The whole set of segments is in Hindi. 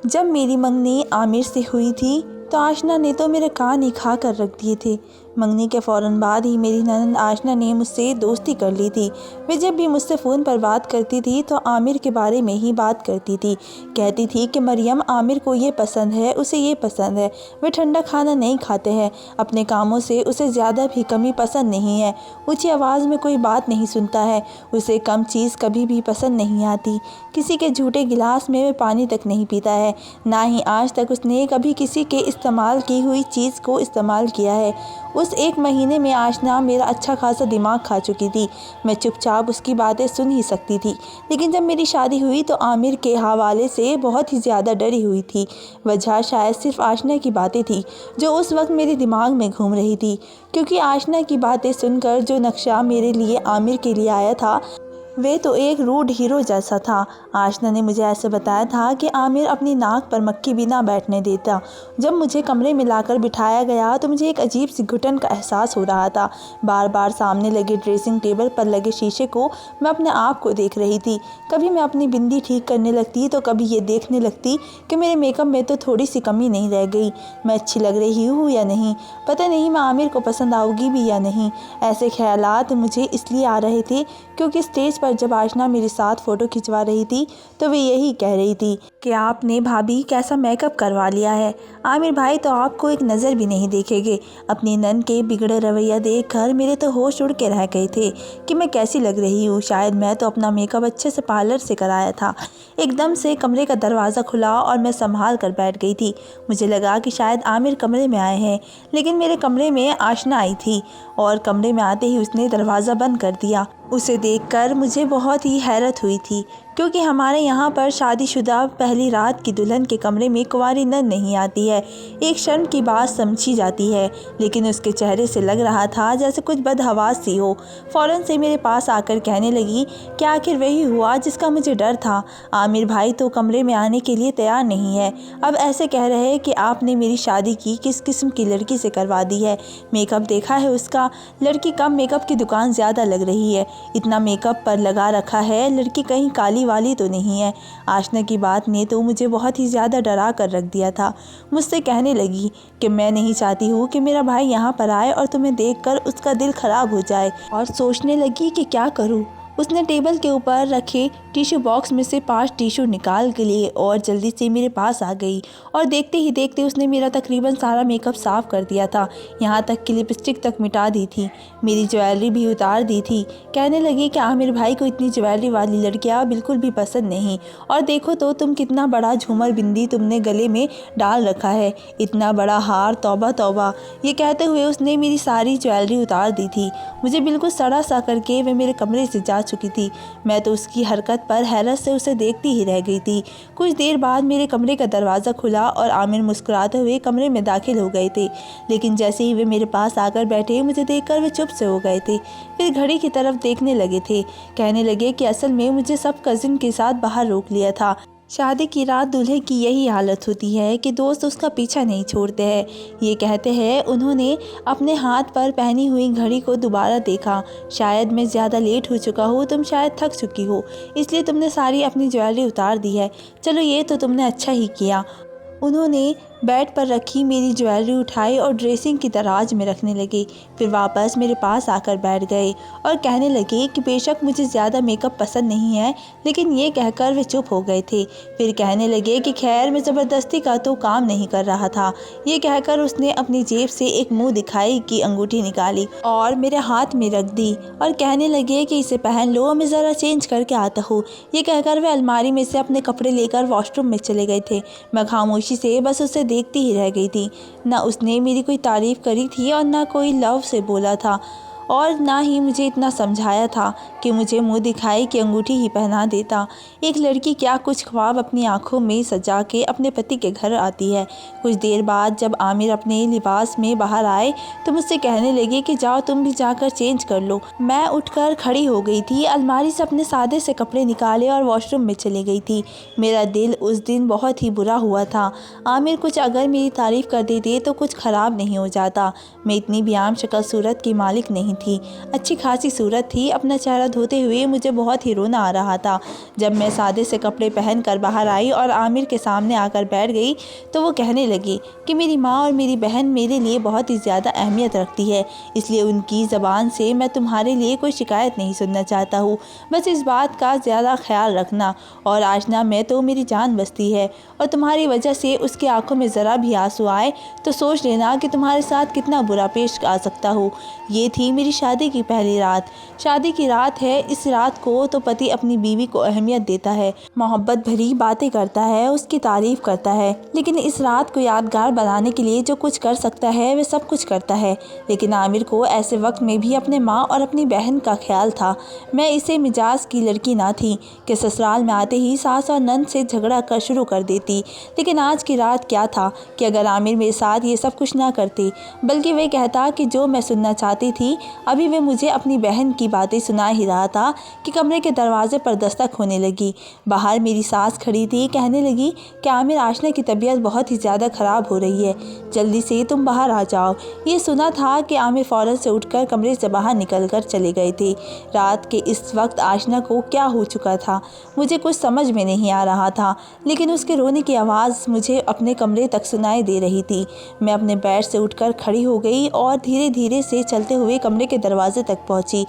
जब मेरी मंगनी आमिर से हुई थी तो आशना ने तो मेरे कान ही खा कर रख दिए थे। मंगनी के फ़ौरन बाद ही मेरी ननद आशना ने मुझसे दोस्ती कर ली थी। वे जब भी मुझसे फ़ोन पर बात करती थी तो आमिर के बारे में ही बात करती थी। कहती थी कि मरियम, आमिर को ये पसंद है, उसे ये पसंद है, वे ठंडा खाना नहीं खाते हैं, अपने कामों से उसे ज़्यादा भी कमी पसंद नहीं है, ऊँची आवाज़ में कोई बात नहीं सुनता है, उसे कम चीज़ कभी भी पसंद नहीं आती, किसी के झूठे गिलास में वे पानी तक नहीं पीता है, ना ही आज तक उसने कभी किसी के इस्तेमाल की हुई चीज़ को इस्तेमाल किया है। उस एक महीने में आशना मेरा अच्छा खासा दिमाग खा चुकी थी। मैं चुपचाप उसकी बातें सुन ही सकती थी। लेकिन जब मेरी शादी हुई तो आमिर के हवाले से बहुत ही ज़्यादा डरी हुई थी। वजह शायद सिर्फ आशना की बातें थी जो उस वक्त मेरे दिमाग में घूम रही थी, क्योंकि आशना की बातें सुनकर जो नक्शा मेरे लिए आमिर के लिए आया था वे तो एक रूड हीरो जैसा था। आशना ने मुझे ऐसे बताया था कि आमिर अपनी नाक पर मक्खी भी ना बैठने देता। जब मुझे कमरे में लाकर बिठाया गया तो मुझे एक अजीब सी घुटन का एहसास हो रहा था। बार बार सामने लगे ड्रेसिंग टेबल पर लगे शीशे को मैं अपने आप को देख रही थी। कभी मैं अपनी बिंदी ठीक करने लगती तो कभी ये देखने लगती कि मेरे मेकअप में तो थोड़ी सी कमी नहीं रह गई, मैं अच्छी लग रही हूँ या नहीं, पता नहीं मैं आमिर को पसंद आऊँगी भी या नहीं। ऐसे ख्यालात मुझे इसलिए आ रहे थे क्योंकि स्टेज पर जब आशना मेरे साथ फ़ोटो खिंचवा रही थी तो वे यही कह रही थी कि आपने भाभी कैसा मेकअप करवा लिया है, आमिर भाई तो आपको एक नज़र भी नहीं देखेंगे। अपनी नन के बिगड़े रवैया देखकर मेरे तो होश उड़ के रह गए थे कि मैं कैसी लग रही हूँ। शायद मैं तो अपना मेकअप अच्छे से पार्लर से कराया था। एकदम से कमरे का दरवाज़ा खुला और मैं संभाल कर बैठ गई थी। मुझे लगा कि शायद आमिर कमरे में आए हैं, लेकिन मेरे कमरे में आशना आई थी और कमरे में आते ही उसने दरवाज़ा बंद कर दिया। उसे देखकर मुझे बहुत ही हैरत हुई थी, क्योंकि हमारे यहाँ पर शादीशुदा पहली रात की दुल्हन के कमरे में कुंवारी नन नहीं आती है। एक शर्म की बात समझी जाती है, लेकिन उसके चेहरे से लग रहा था जैसे कुछ बदहवास सी हो। फ़ौरन से मेरे पास आकर कहने लगी कि आखिर वही हुआ जिसका मुझे डर था। आमिर भाई तो कमरे में आने के लिए तैयार नहीं है। अब ऐसे कह रहे हैं कि आपने मेरी शादी की किस किस्म की लड़की से करवा दी है। मेकअप देखा है उसका, लड़की कम मेकअप की दुकान ज़्यादा लग रही है। इतना मेकअप पर लगा रखा है, लड़की कहीं काली वाली तो नहीं है। आशना की बात ने तो मुझे बहुत ही ज़्यादा डरा कर रख दिया था। मुझसे कहने लगी कि मैं नहीं चाहती हूँ कि मेरा भाई यहाँ पर आए और तुम्हें देखकर उसका दिल ख़राब हो जाए। और सोचने लगी कि क्या करूँ। उसने टेबल के ऊपर रखे टिश्यू बॉक्स में से 5 टिश्यू निकाल के लिए और जल्दी से मेरे पास आ गई और देखते ही देखते उसने मेरा तकरीबन सारा मेकअप साफ़ कर दिया था। यहाँ तक कि लिपस्टिक तक मिटा दी थी, मेरी ज्वेलरी भी उतार दी थी। कहने लगी कि आमिर भाई को इतनी ज्वेलरी वाली लड़कियाँ बिल्कुल भी पसंद नहीं, और देखो तो तुम कितना बड़ा झूमर बिंदी तुमने गले में डाल रखा है, इतना बड़ा हार, तौबा तौबा। ये कहते हुए उसने मेरी सारी ज्वेलरी उतार दी थी। मुझे बिल्कुल सड़ा सा करके वह मेरे कमरे से जा चुकी थी। मैं तो उसकी हरकत पर हैरत से उसे देखती ही रह गई थी। कुछ देर बाद मेरे कमरे का दरवाज़ा खुला और आमिर मुस्कुराते हुए कमरे में दाखिल हो गए थे। लेकिन जैसे ही वे मेरे पास आकर बैठे, मुझे देखकर वे चुप से हो गए थे। फिर घड़ी की तरफ देखने लगे थे। कहने लगे कि असल में मुझे सब कज़िन के साथ बाहर रोक लिया था। शादी की रात दूल्हे की यही हालत होती है कि दोस्त उसका पीछा नहीं छोड़ते हैं। ये कहते हैं उन्होंने अपने हाथ पर पहनी हुई घड़ी को दोबारा देखा। शायद मैं ज़्यादा लेट हो चुका हूँ, तुम शायद थक चुकी हो, इसलिए तुमने सारी अपनी ज्वेलरी उतार दी है। चलो ये तो तुमने अच्छा ही किया। उन्होंने बेड पर रखी मेरी ज्वेलरी उठाई और ड्रेसिंग की दराज में रखने लगे। फिर वापस मेरे पास आकर बैठ गए और कहने लगे कि बेशक मुझे ज़्यादा मेकअप पसंद नहीं है, लेकिन ये कहकर वे चुप हो गए थे। फिर कहने लगे कि खैर मैं ज़बरदस्ती का तो काम नहीं कर रहा था। ये कहकर उसने अपनी जेब से एक मुँह दिखाई की अंगूठी निकाली और मेरे हाथ में रख दी और कहने लगे कि इसे पहन लो, मैं ज़रा चेंज करके आता हूँ। ये कहकर वे अलमारी में से अपने कपड़े लेकर वॉशरूम में चले गए थे। मैं खामोशी से बस उसे देखती ही रह गई थी। ना उसने मेरी कोई तारीफ़ करी थी और ना कोई लव से बोला था, और ना ही मुझे इतना समझाया था कि मुझे मुंह दिखाई कि अंगूठी ही पहना देता। एक लड़की क्या कुछ ख्वाब अपनी आंखों में सजा के अपने पति के घर आती है। कुछ देर बाद जब आमिर अपने लिबास में बाहर आए तो मुझसे कहने लगे कि जाओ तुम भी जाकर चेंज कर लो। मैं उठकर खड़ी हो गई थी, अलमारी से अपने सादे से कपड़े निकाले और वॉशरूम में चली गई थी। मेरा दिल उस दिन बहुत ही बुरा हुआ था। आमिर कुछ अगर मेरी तारीफ़ कर देते तो कुछ ख़राब नहीं हो जाता। मैं इतनी भी आम शक्ल सूरत की मालिक नहीं थी, अच्छी खासी सूरत थी। अपना चेहरा धोते हुए मुझे बहुत ही रोना आ रहा था। जब मैं सादे से कपड़े पहन कर बाहर आई और आमिर के सामने आकर बैठ गई तो वो कहने लगी कि मेरी माँ और मेरी बहन मेरे लिए बहुत ही ज़्यादा अहमियत रखती है, इसलिए उनकी ज़बान से मैं तुम्हारे लिए कोई शिकायत नहीं सुनना चाहता हूँ। बस इस बात का ज़्यादा ख्याल रखना। और आशना में तो मेरी जान बसती है और तुम्हारी वजह से उसकी आंखों में ज़रा भी आंसू आए तो सोच लेना कि तुम्हारे साथ कितना बुरा पेश आ सकता हूँ। ये थी मेरी शादी की पहली रात। शादी की रात है। इस रात को तो पति अपनी बीवी को अहमियत देता है, मोहब्बत भरी बातें करता है, उसकी तारीफ़ करता है, लेकिन इस रात को यादगार बनाने के लिए जो कुछ कर सकता है वह सब कुछ करता है। लेकिन आमिर को ऐसे वक्त में भी अपने माँ और अपनी बहन का ख्याल था। मैं इसे मिजाज की लड़की ना थी कि ससुराल में आते ही सास और नंद से झगड़ा कर शुरू कर देती। लेकिन आज की रात क्या था कि अगर आमिर मेरे साथ ये सब कुछ ना करते, बल्कि वे कहता कि जो मैं सुनना चाहती थी। अभी वे मुझे अपनी बहन की बातें सुना ही रहा था कि कमरे के दरवाजे पर दस्तक होने लगी। बाहर मेरी सास खड़ी थी। कहने लगी कि आमिर, आशना की तबीयत बहुत ही ज़्यादा ख़राब हो रही है, जल्दी से तुम बाहर आ जाओ। ये सुना था कि आमिर फ़ौरन से उठकर कमरे से बाहर निकलकर चले गए थे। रात के इस वक्त आशना को क्या हो चुका था मुझे कुछ समझ में नहीं आ रहा था, लेकिन उसके रोने की आवाज़ मुझे अपने कमरे तक सुनाई दे रही थी। मैं अपने बेड से उठकर खड़ी हो गई और धीरे धीरे से चलते हुए कमरे के दरवाजे तक पहुंची।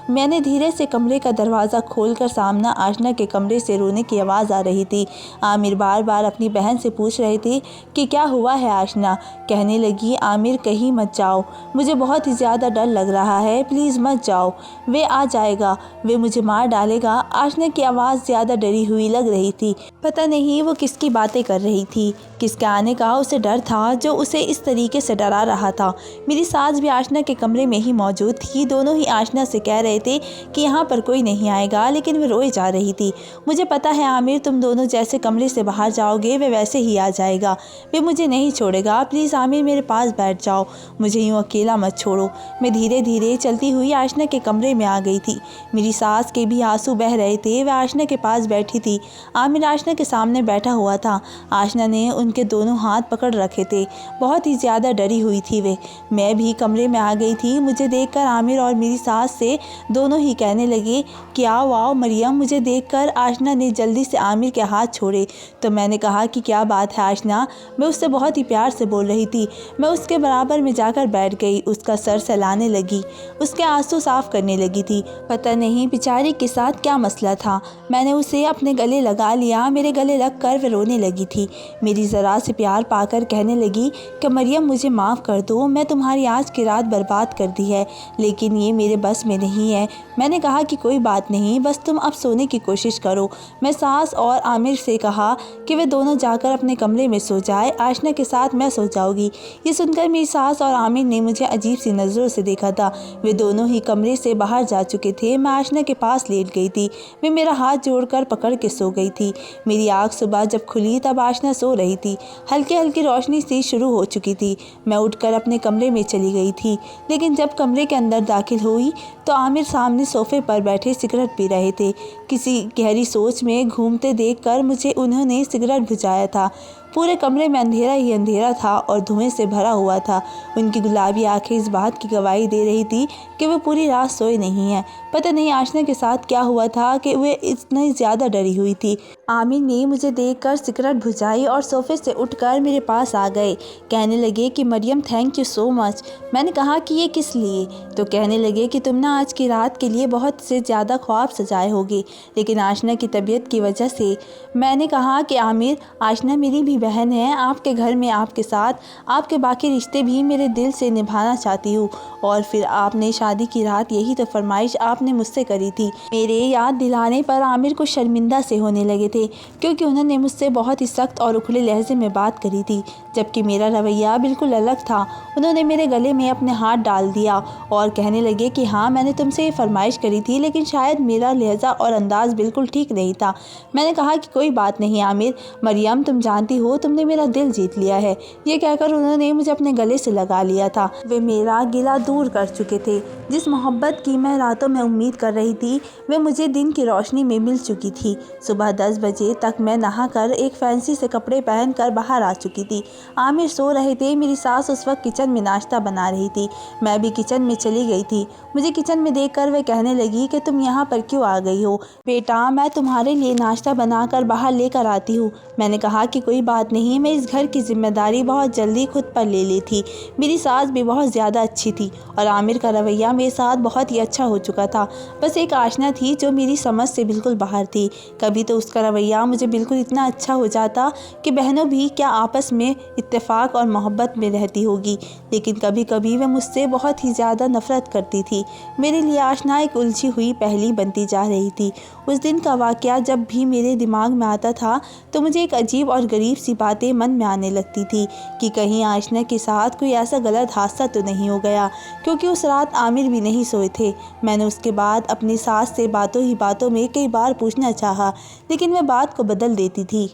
मैंने धीरे से कमरे का दरवाज़ा खोलकर सामने आशना के कमरे से रोने की आवाज़ आ रही थी। आमिर बार बार अपनी बहन से पूछ रहे थे कि क्या हुआ है आशना। कहने लगी, आमिर कहीं मत जाओ, मुझे बहुत ही ज़्यादा डर लग रहा है, प्लीज़ मत जाओ, वे आ जाएगा, वे मुझे मार डालेगा। आशना की आवाज़ ज़्यादा डरी हुई लग रही थी। पता नहीं वो किसकी बातें कर रही थी, किसके आने का उसे डर था जो उसे इस तरीके से डरा रहा था। मेरी सास भी आशना के कमरे में ही मौजूद थी। दोनों ही आशना से कह रहे थे कि यहाँ पर कोई नहीं आएगा, लेकिन वे रोए जा रही थी। मुझे पता है आमिर, तुम दोनों जैसे कमरे से बाहर जाओगे वे वैसे ही आ जाएगा, वे मुझे नहीं छोड़ेगा। प्लीज़ आमिर मेरे पास बैठ जाओ, मुझे यूँ अकेला मत छोड़ो। मैं धीरे धीरे चलती हुई आशना के कमरे में आ गई थी। मेरी सास के भी आंसू बह रहे थे। वह आशना के पास बैठी थी। आमिर आशना के सामने बैठा हुआ था। आशना ने उनके दोनों हाथ पकड़ रखे थे। बहुत ही ज़्यादा डरी हुई थी वे। मैं भी कमरे में आ गई थी। मुझे देखकर आमिर और मेरी सास से दोनों ही कहने लगे कि आओ आओ मरियम। मुझे देखकर आशना ने जल्दी से आमिर के हाथ छोड़े तो मैंने कहा कि क्या बात है आशना। मैं उससे बहुत ही प्यार से बोल रही थी। मैं उसके बराबर में जाकर बैठ गई, उसका सर सहलाने लगी, उसके आंसू साफ करने लगी थी। पता नहीं बेचारी के साथ क्या मसला था। मैंने उसे अपने गले लगा लिया। मेरे गले लग कर वह रोने लगी थी। मेरी ज़रा से प्यार पाकर कहने लगी कि मरियम मुझे माफ़ कर दो, मैं तुम्हारी आज की रात बर्बाद कर दी है, लेकिन ये मेरे बस में नहीं है। मैंने कहा कि कोई बात नहीं, बस तुम अब सोने की कोशिश करो। मैं सास और आमिर से कहा कि वे दोनों जाकर अपने कमरे में सो जाए, आशना के साथ मैं सो जाऊंगी। ये सुनकर मेरी सास और आमिर ने मुझे अजीब सी नज़रों से देखा था। वे दोनों ही कमरे से बाहर जा चुके थे। मैं आशना के पास लेट गई थी। वे मेरा हाथ जोड़कर पकड़ के सो गई थी। मेरी आँख सुबह जब खुली तब आशना सो रही थी। हल्की हल्की रोशनी सी शुरू हो चुकी थी। मैं उठकर अपने कमरे में चली गई थी, लेकिन जब कमरे के अंदर दाखिल हुई तो आमिर सामने सोफे पर बैठे सिगरेट पी रहे थे। किसी गहरी सोच में घूमते देखकर मुझे उन्होंने सिगरेट बुझाया था। पूरे कमरे में अंधेरा ही अंधेरा था और धुएं से भरा हुआ था। उनकी गुलाबी आंखें इस बात की गवाही दे रही थी कि वे पूरी रात सोए नहीं हैं। पता नहीं आशना के साथ क्या हुआ था कि वे इतनी ज़्यादा डरी हुई थी। आमिर ने मुझे देखकर सिगरेट बुझाई और सोफे से उठकर मेरे पास आ गए। कहने लगे कि Mariyam thank you so much. मैंने कहा कि ये किस लिए? तो कहने लगे कि तुम ना आज की रात के लिए बहुत से ज़्यादा ख्वाब सजाए होगे, लेकिन आशना की तबीयत की वजह से। मैंने कहा कि आमिर, आशना मेरी भी बहन है। आपके घर में आपके साथ आपके बाकी रिश्ते भी मेरे दिल से निभाना चाहती हूँ। और फिर आपने शादी की रात यही तो फरमाइश आपने मुझसे करी थी। मेरे याद दिलाने पर आमिर को शर्मिंदा से होने लगे थे, क्योंकि उन्होंने मुझसे बहुत ही सख्त और उखड़े लहजे में बात करी थी, जबकि मेरा रवैया बिल्कुल अलग था। उन्होंने मेरे गले में अपने हाथ डाल दिया और कहने लगे कि हाँ, मैंने तुमसे ये फरमाइश करी थी, लेकिन शायद मेरा लहजा और अंदाज़ बिल्कुल ठीक नहीं था। मैंने कहा कि कोई बात नहीं आमिर। मरियम, तुम जानती हो हो, तुमने मेरा दिल जीत लिया है। ये कहकर उन्होंने मुझे अपने गले से लगा लिया था। वे मेरा गिला दूर कर चुके थे। जिस मोहब्बत की मैं रातों में उम्मीद कर रही थी, वे मुझे दिन की रोशनी में मिल चुकी थी। सुबह 10 बजे तक मैं नहाकर एक फैंसी से कपड़े पहनकर बाहर आ चुकी थी। आमिर सो रहे थे। मेरी सास उस वक्त किचन में नाश्ता बना रही थी। मैं भी किचन में चली गई थी। मुझे किचन में देखकर वे कहने लगी कि तुम यहाँ पर क्यों आ गई हो? बेटा, मैं तुम्हारे लिए नाश्ता बनाकर बाहर लेकर आती हूँ। मैंने कहा कि कोई बात नहीं, मैं इस घर की जिम्मेदारी बहुत जल्दी खुद पर ले ली थी। मेरी सास भी बहुत ज़्यादा अच्छी थी और आमिर का रवैया मेरे साथ बहुत ही अच्छा हो चुका था। बस एक आशना थी जो मेरी समझ से बिल्कुल बाहर थी। कभी तो उसका रवैया मुझे बिल्कुल इतना अच्छा हो जाता कि बहनों भी क्या आपस में इत्तेफाक और मोहब्बत में रहती होगी, लेकिन कभी कभी वह मुझसे बहुत ही ज़्यादा नफरत करती थी। मेरे लिए आशना एक उलझी हुई पहेली बनती जा रही थी। उस दिन का वाक़या जब भी मेरे दिमाग में आता था तो मुझे एक अजीब और गरीब सी बातें मन में आने लगती थी कि कहीं आशना के साथ कोई ऐसा गलत हादसा तो नहीं हो गया, क्योंकि उस रात आमिर भी नहीं सोए थे। मैंने उसके बाद अपनी सास से बातों ही बातों में कई बार पूछना चाहा, लेकिन वह बात को बदल देती थी।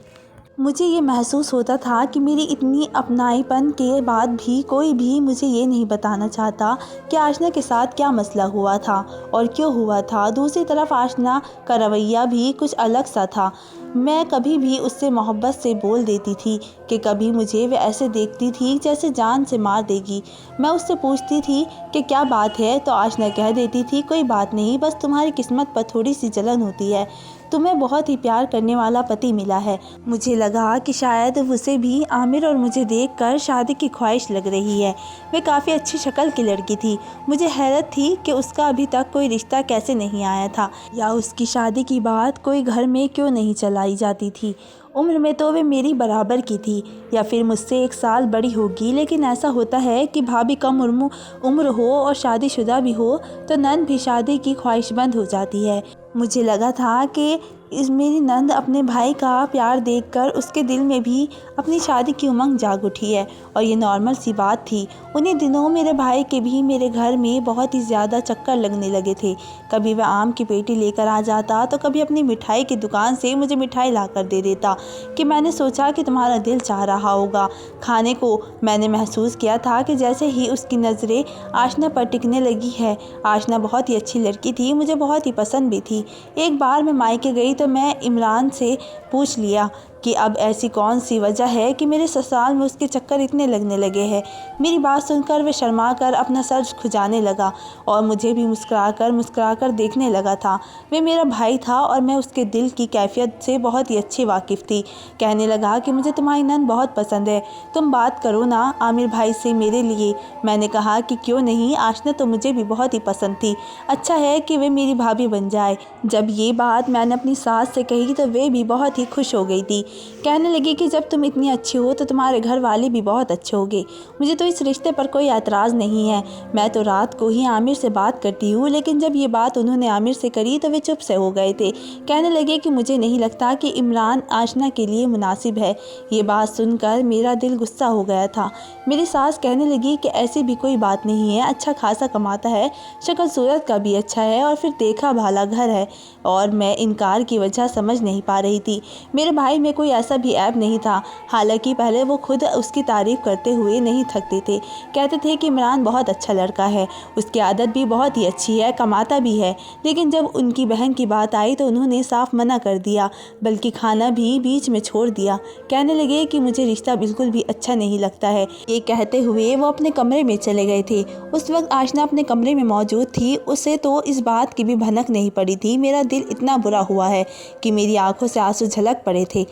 मुझे ये महसूस होता था कि मेरी इतनी अपनाईपन के बाद भी कोई भी मुझे ये नहीं बताना चाहता कि आशना के साथ क्या मसला हुआ था और क्यों हुआ था। दूसरी तरफ आशना का रवैया भी कुछ अलग सा था। मैं कभी भी उससे मोहब्बत से बोल देती थी कि कभी मुझे वह ऐसे देखती थी जैसे जान से मार देगी। मैं उससे पूछती थी कि क्या बात है, तो आशना कह देती थी कोई बात नहीं, बस तुम्हारी किस्मत पर थोड़ी सी जलन होती है। तुम्हें बहुत ही प्यार करने वाला पति मिला है। मुझे लगा कि शायद उसे भी आमिर और मुझे देखकर शादी की ख्वाहिश लग रही है। वह काफ़ी अच्छी शक्ल की लड़की थी। मुझे हैरत थी कि उसका अभी तक कोई रिश्ता कैसे नहीं आया था, या उसकी शादी की बात कोई घर में क्यों नहीं चलाई जाती थी। उम्र में तो वे मेरी बराबर की थी या फिर मुझसे 1 साल बड़ी होगी, लेकिन ऐसा होता है कि भाभी कम उम्र हो और शादीशुदा भी हो तो नंद भी शादी की ख्वाहिशमंद हो जाती है। मुझे लगा था कि मेरी नंद अपने भाई का प्यार देखकर उसके दिल में भी अपनी शादी की उमंग जाग उठी है, और ये नॉर्मल सी बात थी। उन्हीं दिनों मेरे भाई के भी मेरे घर में बहुत ही ज़्यादा चक्कर लगने लगे थे। कभी वह आम की पेटी लेकर आ जाता तो कभी अपनी मिठाई की दुकान से मुझे मिठाई ला कर दे देता कि मैंने सोचा कि तुम्हारा दिल चाह रहा होगा खाने को। मैंने महसूस किया था कि जैसे ही उसकी नज़रें आशना पर टिकने लगी है। आशना बहुत ही अच्छी लड़की थी, मुझे बहुत ही पसंद भी थी। एक बार मैं मायके गई तो मैं इमरान से पूछ लिया कि अब ऐसी कौन सी वजह है कि मेरे ससुराल में उसके चक्कर इतने लगने लगे हैं। मेरी बात सुनकर वह शर्मा कर अपना सर खुजाने लगा और मुझे भी मुस्कुराकर देखने लगा था। वह मेरा भाई था और मैं उसके दिल की कैफियत से बहुत ही अच्छी वाकिफ़ थी। कहने लगा कि मुझे तुम्हारी नंद बहुत पसंद है, तुम बात करो ना आमिर भाई से मेरे लिए। मैंने कहा कि क्यों नहीं, आशना तो मुझे भी बहुत ही पसंद थी, अच्छा है कि वे मेरी भाभी बन जाए। जब ये बात मैंने अपनी सास से कही तो वे भी बहुत ही खुश हो गई थी। कहने लगी कि जब तुम इतनी अच्छी हो तो तुम्हारे घर वाले भी बहुत अच्छे होंगे। मुझे तो इस रिश्ते पर कोई एतराज़ नहीं है। मैं तो रात को ही आमिर से बात करती हूँ, लेकिन जब ये बात उन्होंने आमिर से करी तो वे चुप से हो गए थे। कहने लगे कि मुझे नहीं लगता कि इमरान आशना के लिए मुनासिब है। ये बात सुनकर मेरा दिल गुस्सा हो गया था। मेरी सास कहने लगी कि ऐसी भी कोई बात नहीं है, अच्छा खासा कमाता है, शक्ल सूरत का भी अच्छा है और फिर देखा भाला घर है। और मैं इनकार की वजह समझ नहीं पा रही थी। मेरे भाई में कोई ऐसा भी ऐब नहीं था, हालांकि पहले वो खुद उसकी तारीफ़ करते हुए नहीं थकते थे। कहते थे कि इमरान बहुत अच्छा लड़का है, उसकी आदत भी बहुत ही अच्छी है, कमाता भी है। लेकिन जब उनकी बहन की बात आई तो उन्होंने साफ मना कर दिया, बल्कि खाना भी बीच में छोड़ दिया। कहने लगे कि मुझे रिश्ता बिल्कुल भी अच्छा नहीं लगता है। ये कहते हुए वो अपने कमरे में चले गए थे। उस वक्त आशना अपने कमरे में मौजूद थी। उसे तो इस बात की भी भनक नहीं पड़ी थी। मेरा दिल इतना बुरा हुआ है कि मेरी आंखों से आंसू झलक पड़े थे।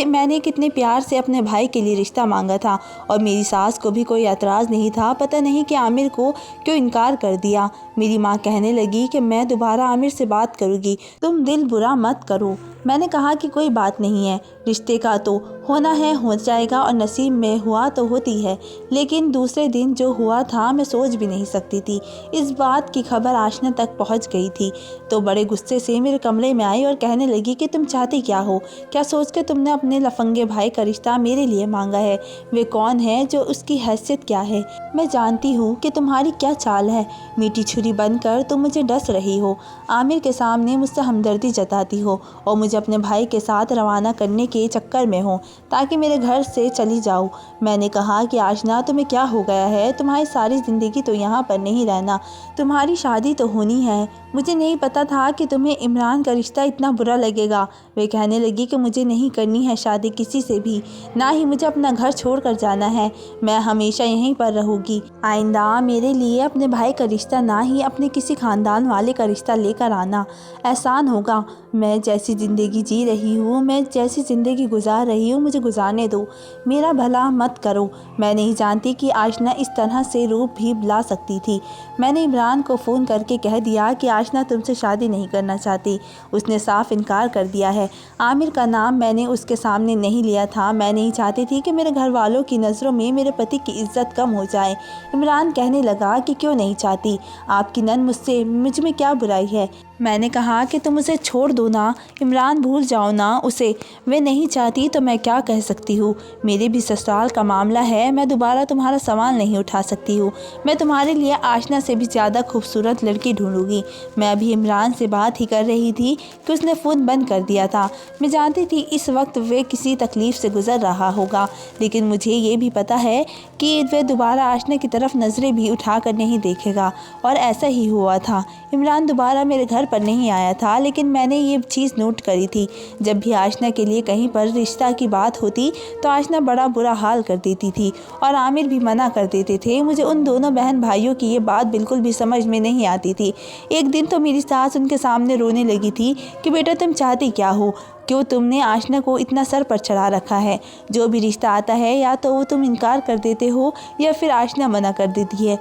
मैंने कितने प्यार से अपने भाई के लिए रिश्ता मांगा था और मेरी सास को भी कोई एतराज़ नहीं था। पता नहीं कि आमिर को क्यों इनकार कर दिया। मेरी माँ कहने लगी कि मैं दोबारा आमिर से बात करूँगी, तुम दिल बुरा मत करो। मैंने कहा कि कोई बात नहीं है, रिश्ते का तो होना है हो जाएगा और नसीब में हुआ तो होती है। लेकिन दूसरे दिन जो हुआ था मैं सोच भी नहीं सकती थी। इस बात की खबर आशना तक पहुंच गई थी तो बड़े गुस्से से मेरे कमरे में आई और कहने लगी कि तुम चाहती क्या हो, क्या सोच के तुमने अपने लफंगे भाई का रिश्ता मेरे लिए मांगा है। वे कौन है, जो उसकी हैसियत क्या है। मैं जानती हूँ कि तुम्हारी क्या चाल है। मीठी छुरी बनकर तुम मुझे डस रही हो, आमिर के सामने मुझसे हमदर्दी जताती हो और मुझे मुझे अपने भाई के साथ रवाना करने के चक्कर में हो ताकि मेरे घर से चली जाऊँ। मैंने कहा कि आशना, तुम्हें क्या हो गया है? तुम्हारी सारी ज़िंदगी तो यहाँ पर नहीं रहना, तुम्हारी शादी तो होनी है। मुझे नहीं पता था कि तुम्हें इमरान का रिश्ता इतना बुरा लगेगा। वे कहने लगी कि मुझे नहीं करनी है शादी किसी से भी, ना ही मुझे अपना घर छोड़कर जाना है। मैं हमेशा यहीं पर रहूँगी। आइंदा मेरे लिए अपने भाई का रिश्ता ना ही अपने किसी ख़ानदान वाले का रिश्ता लेकर आना एहसान होगा। मैं जैसी ज़िंदगी जी रही हूँ, मैं जैसी ज़िंदगी गुजार रही हूँ, मुझे गुजारने दो, मेरा भला मत करो। मैं नहीं जानती कि आशना इस तरह से रूप भी ला सकती थी। मैंने इमरान को फ़ोन करके कह दिया कि आशना तुमसे शादी नहीं करना चाहती। उसने साफ इनकार कर दिया है। आमिर का नाम मैंने उसके सामने नहीं लिया था। मैं नहीं चाहती थी कि मेरे घर वालों की नज़रों में मेरे पति की इज्जत कम हो जाए। इमरान कहने लगा कि क्यों नहीं चाहती? आपकी नन मुझ में क्या बुराई है? मैंने कहा कि तुम उसे छोड़ दो ना इमरान, भूल जाओ ना उसे। वे नहीं चाहती तो मैं क्या कह सकती हूँ? मेरे भी ससुराल का मामला है, मैं दोबारा तुम्हारा सवाल नहीं उठा सकती हूँ। मैं तुम्हारे लिए आशना से भी ज़्यादा खूबसूरत लड़की ढूंढूंगी। मैं अभी इमरान से बात ही कर रही थी कि उसने फ़ोन बंद कर दिया था। मैं जानती थी इस वक्त वे किसी तकलीफ़ से गुज़र रहा होगा, लेकिन मुझे ये भी पता है कि वे दोबारा आशना की तरफ नज़रें भी उठा कर नहीं देखेगा। और ऐसा ही हुआ था। इमरान दोबारा मेरे घर पर नहीं आया था, लेकिन मैंने ये चीज़ नोट करी थी। जब भी आशना के लिए कहीं पर रिश्ता की बात होती तो आशना बड़ा बुरा हाल कर देती थी और आमिर भी मना कर देते थे। मुझे उन दोनों बहन भाइयों की ये बात बिल्कुल भी समझ में नहीं आती थी। एक दिन तो मेरी सास उनके सामने रोने लगी थी कि बेटा तुम चाहती क्या हो? क्यों तुमने आशना को इतना सर पर चढ़ा रखा है? जो भी रिश्ता आता है या तो वो तुम इनकार कर देते हो या फिर आशना मना कर देती है।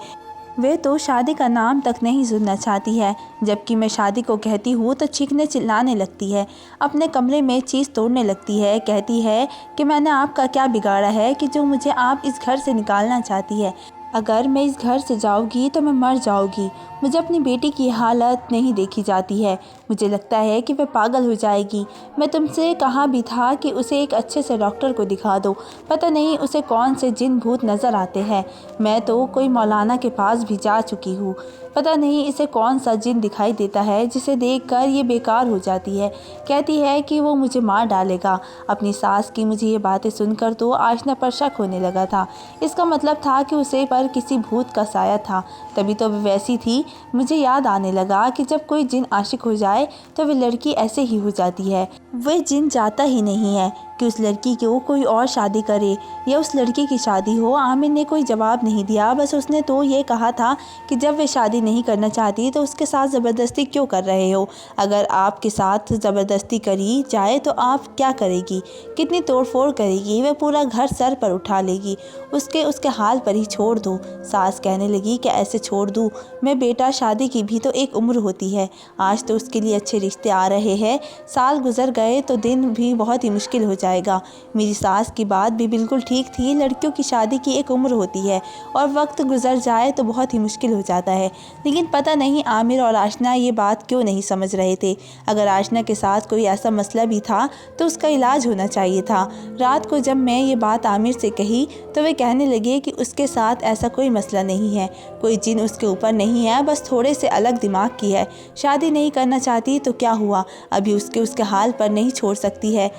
वे तो शादी का नाम तक नहीं सुनना चाहती है। जबकि मैं शादी को कहती हूँ तो चीखने चिल्लाने लगती है, अपने कमरे में चीज़ तोड़ने लगती है। कहती है कि मैंने आपका क्या बिगाड़ा है कि जो मुझे आप इस घर से निकालना चाहती है। अगर मैं इस घर से जाऊँगी तो मैं मर जाऊँगी। मुझे अपनी बेटी की हालत नहीं देखी जाती है। मुझे लगता है कि वह पागल हो जाएगी। मैं तुमसे कहा भी था कि उसे एक अच्छे से डॉक्टर को दिखा दो। पता नहीं उसे कौन से जिन भूत नज़र आते हैं। मैं तो कोई मौलाना के पास भी जा चुकी हूँ। पता नहीं इसे कौन सा जिन दिखाई देता है जिसे देखकर ये बेकार हो जाती है। कहती है कि वो मुझे मार डालेगा। अपनी सास की मुझे ये बातें सुनकर तो आशना पर शक होने लगा था। इसका मतलब था कि उसे पर किसी भूत का साया था। तभी तो वैसी थी। मुझे याद आने लगा कि जब कोई जिन आशिक हो जाए तो वह लड़की ऐसे ही हो जाती है। वह जिन चाहता ही नहीं है कि उस लड़की को कोई और शादी करे या उस लड़की की शादी हो। आमिर ने कोई जवाब नहीं दिया। बस उसने तो ये कहा था कि जब वे शादी नहीं करना चाहती तो उसके साथ ज़बरदस्ती क्यों कर रहे हो? अगर आपके साथ ज़बरदस्ती करी जाए तो आप क्या करेगी? कितनी तोड़फोड़ करेगी? वह पूरा घर सर पर उठा लेगी। उसके हाल पर ही छोड़ दो। सास कहने लगी कि ऐसे छोड़ दूँ मैं? बेटा, शादी की भी तो एक उम्र होती है। आज तो उसके लिए अच्छे रिश्ते आ रहे हैं, साल गुजर गए तो दिन भी बहुत ही मुश्किल हो जाएगा। मेरी सास की बात भी बिल्कुल ठीक थी। लड़कियों की शादी की एक उम्र होती है और वक्त गुजर जाए तो बहुत ही मुश्किल हो जाता है। लेकिन पता नहीं आमिर और आशना ये बात क्यों नहीं समझ रहे थे। अगर आशना के साथ कोई ऐसा मसला भी था तो उसका इलाज होना चाहिए था। रात को जब मैं ये बात आमिर से कही तो वे कहने लगे कि उसके साथ ऐसा कोई मसला नहीं है, कोई जिन उसके ऊपर नहीं है, बस थोड़े से अलग दिमाग की है। शादी नहीं करना चाहती तो क्या हुआ? अभी उसके हाल पर नहीं छोड़ सकती है।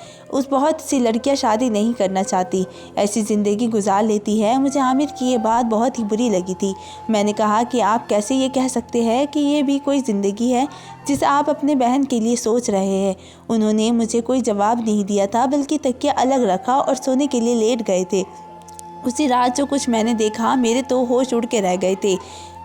बहुत सी लड़कियां शादी नहीं करना चाहती, ऐसी ज़िंदगी गुजार लेती है। मुझे आमिर की ये बात बहुत ही बुरी लगी थी। मैंने कहा कि आप कैसे ये कह सकते हैं कि ये भी कोई ज़िंदगी है जिसे आप अपने बहन के लिए सोच रहे हैं। उन्होंने मुझे कोई जवाब नहीं दिया था, बल्कि तकिया अलग रखा और सोने के लिए लेट गए थे। उसी रात जो कुछ मैंने देखा, मेरे तो होश उड़ के रह गए थे।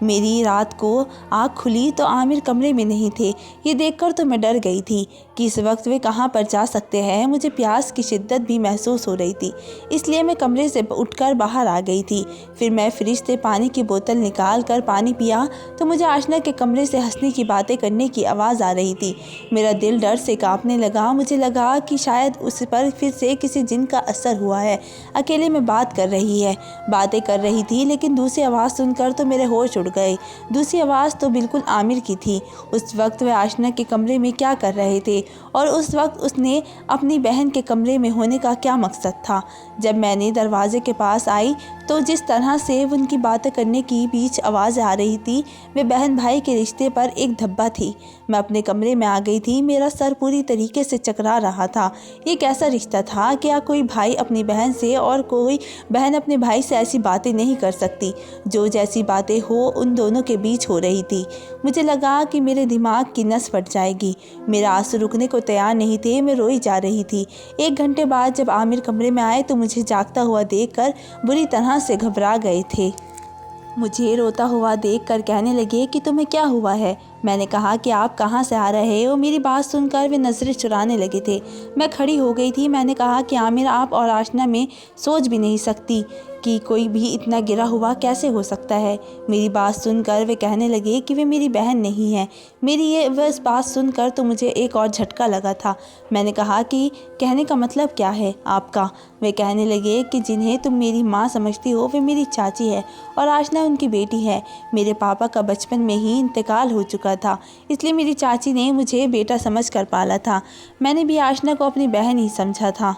मेरी रात को आँख खुली तो आमिर कमरे में नहीं थे। ये देखकर तो मैं डर गई थी कि इस वक्त वे कहाँ पर जा सकते हैं। मुझे प्यास की शिद्दत भी महसूस हो रही थी, इसलिए मैं कमरे से उठकर बाहर आ गई थी। फिर मैं फ्रिज से पानी की बोतल निकाल कर पानी पिया तो मुझे आशना के कमरे से हंसने की बातें करने की आवाज़ आ रही थी। मेरा दिल डर से काँपने लगा। मुझे लगा कि शायद उस पर फिर से किसी जिन का असर हुआ है। अकेले में बातें कर रही थी, लेकिन दूसरी आवाज़ सुनकर तो मेरे होश उड़ गए। दूसरी आवाज़ तो बिल्कुल आमिर की थी। उस वक्त वह आशना के कमरे में क्या कर रहे थे और उस वक्त उसने अपनी बहन के कमरे में होने का क्या मकसद था? जब मैंने दरवाजे के पास आई तो जिस तरह से उनकी बातें करने की बीच आवाज़ आ रही थी, वे बहन भाई के रिश्ते पर एक धब्बा थी। मैं अपने कमरे में आ गई थी। मेरा सर पूरी तरीके से चकरा रहा था। ये कैसा रिश्ता था? क्या कोई भाई अपनी बहन से और कोई बहन अपने भाई से ऐसी बातें नहीं कर सकती जो जैसी बातें हो उन दोनों के बीच हो रही थी। मुझे लगा कि मेरे दिमाग की नस फट जाएगी। मेरे आंसू रुकने को तैयार नहीं थे। मैं रोई जा रही थी। 1 घंटे बाद जब आमिर कमरे में आए तो मुझे जागता हुआ देखकर बुरी तरह से घबरा गए थे। मुझे रोता हुआ देखकर कहने लगे कि तुम्हें क्या हुआ है? मैंने कहा कि आप कहाँ से आ रहे हो? मेरी बात सुनकर वे नज़रें चुराने लगे थे। मैं खड़ी हो गई थी। मैंने कहा कि आमिर, आप और आशना में सोच भी नहीं सकती कि कोई भी इतना गिरा हुआ कैसे हो सकता है। मेरी बात सुनकर वे कहने लगे कि वे मेरी बहन नहीं है। मेरी ये बस बात सुनकर तो मुझे एक और झटका लगा था। मैंने कहा कि कहने का मतलब क्या है आपका? वे कहने लगे कि जिन्हें तुम मेरी माँ समझती हो वे मेरी चाची है और आशना उनकी बेटी है। मेरे पापा का बचपन में ही इंतकाल हो चुका था, इसलिए मेरी चाची ने मुझे बेटा समझ कर पाला था। मैंने भी आशना को अपनी बहन ही समझा था।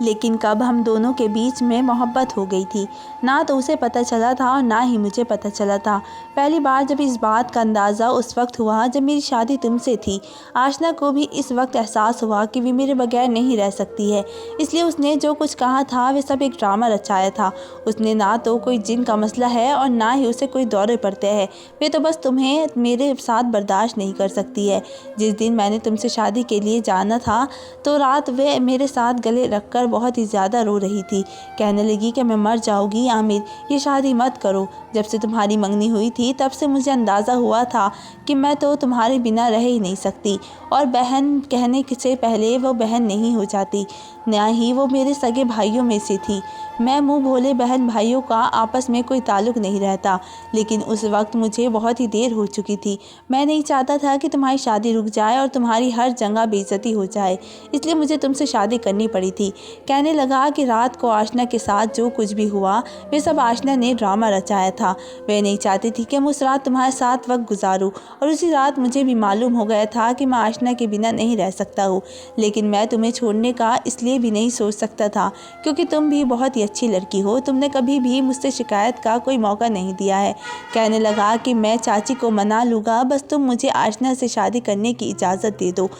लेकिन कब हम दोनों के बीच में मोहब्बत हो गई थी, ना तो उसे पता चला था और ना ही मुझे पता चला था। पहली बार जब इस बात का अंदाज़ा उस वक्त हुआ जब मेरी शादी तुमसे थी। आशना को भी इस वक्त एहसास हुआ कि वे मेरे बगैर नहीं रह सकती है, इसलिए उसने जो कुछ कहा था वे सब एक ड्रामा रचाया था। उसने ना तो कोई जिन का मसला है और ना ही उसे कोई दौरे पड़ते हैं। वे तो बस तुम्हें मेरे साथ बर्दाश्त नहीं कर सकती है। जिस दिन मैंने तुमसे शादी के लिए जाना था तो रात वे मेरे साथ गले रखकर बहुत ही ज़्यादा रो रही थी। कहने लगी कि मैं मर जाऊंगी आमिर, ये शादी मत करो। जब से तुम्हारी मंगनी हुई थी तब से मुझे अंदाज़ा हुआ था कि मैं तो तुम्हारे बिना रह ही नहीं सकती, और बहन कहने से पहले वो बहन नहीं हो जाती, ना ही वो मेरे सगे भाइयों में से थी। मैं मुँह भोले बहन भाइयों का आपस में कोई ताल्लुक नहीं रहता, लेकिन उस वक्त मुझे बहुत ही देर हो चुकी थी। मैं नहीं चाहता था कि तुम्हारी शादी रुक जाए और तुम्हारी हर जगह बेइज्जती हो जाए, इसलिए मुझे तुमसे शादी करनी पड़ी थी। कहने लगा कि रात को आशना के साथ जो कुछ भी हुआ वे सब आशना ने ड्रामा रचाया था। वह नहीं चाहती थी कि मैं उस रात तुम्हारे साथ वक्त गुजारूं, और उसी रात मुझे भी मालूम हो गया था कि मैं आशना के बिना नहीं रह सकता हूँ। लेकिन मैं तुम्हें छोड़ने का इसलिए भी नहीं सोच सकता था क्योंकि तुम भी बहुत ही अच्छी लड़की हो। तुमने कभी भी मुझसे शिकायत का कोई मौका नहीं दिया है। कहने लगा कि मैं चाची को मना लूँगा, बस तुम मुझे आशना से शादी करने की इजाज़त दे दो,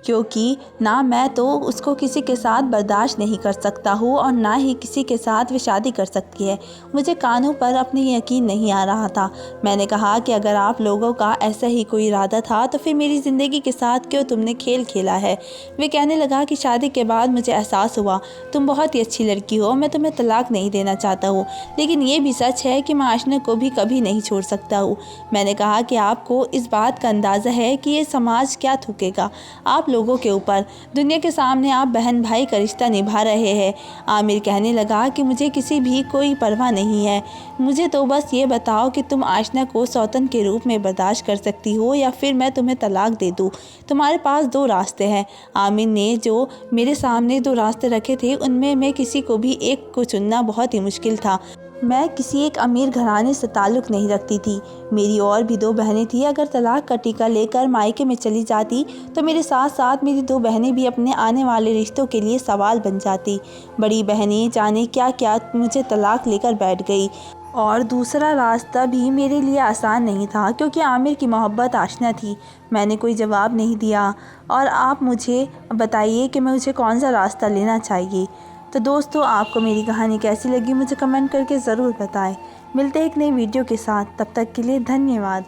क्योंकि ना मैं तो उसको किसी के साथ बर्दाश्त नहीं कर सकता हूँ और ना ही किसी के साथ वे शादी कर सकती है। मुझे कानों पर अपने यकीन नहीं आ रहा था। मैंने कहा कि अगर आप लोगों का ऐसा ही कोई इरादा था तो फिर मेरी ज़िंदगी के साथ क्यों तुमने खेल खेला है। वे कहने लगा कि शादी के बाद मुझे एहसास हुआ तुम बहुत ही अच्छी लड़की हो, मैं तुम्हें तलाक नहीं देना चाहता हूँ, लेकिन ये भी सच है कि मैं आशना को भी कभी नहीं छोड़ सकता हूँ। मैंने कहा कि आपको इस बात का अंदाज़ा है कि ये समाज क्या थूकेगा आप लोगों के ऊपर। दुनिया के सामने आप बहन भाई का रिश्ता निभा रहे हैं। आमिर कहने लगा कि मुझे किसी भी कोई परवाह नहीं है, मुझे तो बस ये बताओ कि तुम आशना को सौतन के रूप में बर्दाश्त कर सकती हो या फिर मैं तुम्हें तलाक दे दूँ। तुम्हारे पास 2 रास्ते हैं। आमिर ने जो मेरे सामने 2 रास्ते रखे थे उनमें मैं किसी को भी एक को चुनना बहुत ही मुश्किल था। मैं किसी एक अमीर घराने से ताल्लुक़ नहीं रखती थी। मेरी और भी 2 बहनें थीं। अगर तलाक का टीका लेकर मायके में चली जाती तो मेरे साथ साथ मेरी 2 बहनें भी अपने आने वाले रिश्तों के लिए सवाल बन जाती। बड़ी बहनें जाने क्या क्या मुझे तलाक लेकर बैठ गई। और दूसरा रास्ता भी मेरे लिए आसान नहीं था क्योंकि आमिर की मोहब्बत आशना थी। मैंने कोई जवाब नहीं दिया। और आप मुझे बताइए कि मुझे कौन सा रास्ता लेना चाहिए। तो दोस्तों, आपको मेरी कहानी कैसी लगी मुझे कमेंट करके ज़रूर बताएं। मिलते हैं एक नई वीडियो के साथ, तब तक के लिए धन्यवाद।